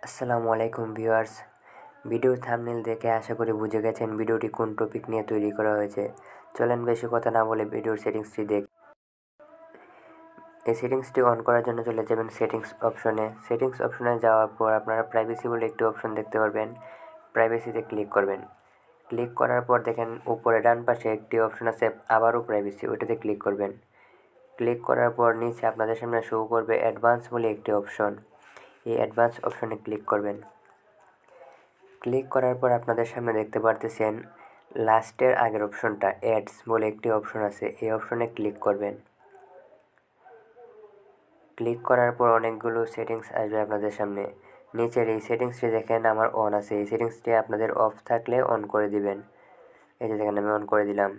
আসসালামু আলাইকুম ভিউয়ার্স। ভিডিওর থাম্বনেল দেখে আশা করি বুঝে গেছেন ভিডিওটি কোন টপিক নিয়ে তৈরি করা হয়েছে। চলেন বেশি কথা না বলে ভিডিওর সেটিংসটি এই সেটিংসটি অন করার জন্য চলে যাবেন সেটিংস অপশনে যাওয়ার পর আপনারা প্রাইভেসি বলে একটি অপশন দেখতে পারবেন। প্রাইভেসিতে ক্লিক করবেন। ক্লিক করার পর দেখেন উপরে ডান পাশে একটি অপশন আছে আবারও প্রাইভেসি, ওইটাতে ক্লিক করবেন। ক্লিক করার পর নিচে আপনাদের সামনে শো করবে অ্যাডভান্স বলে একটি অপশন। এই অ্যাডভান্স অপশনে ক্লিক করবেন। ক্লিক করার পর আপনাদের সামনে দেখতে পারতেছেন লাস্টের আগের অপশনটা অ্যাডস বলে একটি অপশন আছে, এই অপশনে ক্লিক করবেন। ক্লিক করার পর অনেকগুলো সেটিংস আসবে আপনাদের সামনে। নিচের এই সেটিংসটি দেখেন আমার অন আছে, এই সেটিংসটি আপনাদের অফ থাকলে অন করে দিবেন। এই যে দেখেন আমি অন করে দিলাম।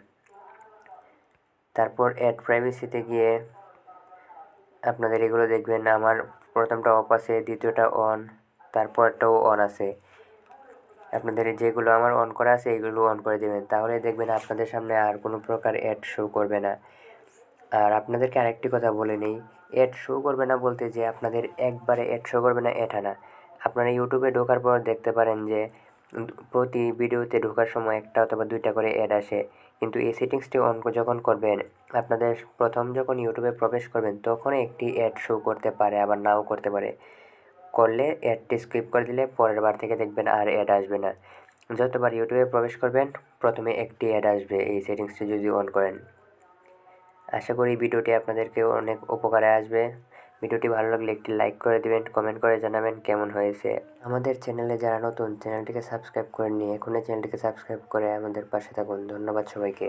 তারপর অ্যাড প্রাইভেসিতে গিয়ে আপনাদের এগুলো দেখবেন আমার প্রথমটা অফ আছে, দ্বিতীয়টা অন, তারপরটাও অন আছে। আপনাদের যেগুলো আমার অন করা আছে এইগুলো অন করে দেবেন, তাহলে দেখবেন আপনাদের সামনে আর কোনো প্রকার অ্যাড শো করবে না। আর আপনাদেরকে আরেকটি কথা বলে নিই, অ্যাড শো করবে না বলতে যে আপনাদের একবারে অ্যাড শো করবে না এটা না। আপনারা ইউটিউবে ঢোকার পর দেখতে পারেন যে প্রতি ভিডিওতে ঢোকার সময় একটা অথবা দুইটা করে অ্যাড আসে, কিন্তু এই সেটিংসটি অন যখন করবেন আপনাদের প্রথম যখন ইউটিউবে প্রবেশ করবেন তখন একটি অ্যাড শো করতে পারে, আবার নাও করতে পারে। করলে অ্যাডটি স্কিপ করে দিলে পরের বার থেকে দেখবেন আর অ্যাড আসবে না। যতবার ইউটিউবে প্রবেশ করবেন প্রথমে একটি অ্যাড আসবে এই সেটিংসটি যদি অন করেন। আশা করি ভিডিওটি আপনাদেরকে অনেক উপকারে আসবে। ভিডিওটি ভালো লাগলে একটি লাইক করে দিবেন, কমেন্ট করে জানাবেন কেমন হয়েছে। আমাদের চ্যানেলে যারা নতুন চ্যানেলটিকে সাবস্ক্রাইব করে নিয়ে এখনই চ্যানেলটিকে সাবস্ক্রাইব করে আমাদের পাশে থাকুন। ধন্যবাদ সবাইকে।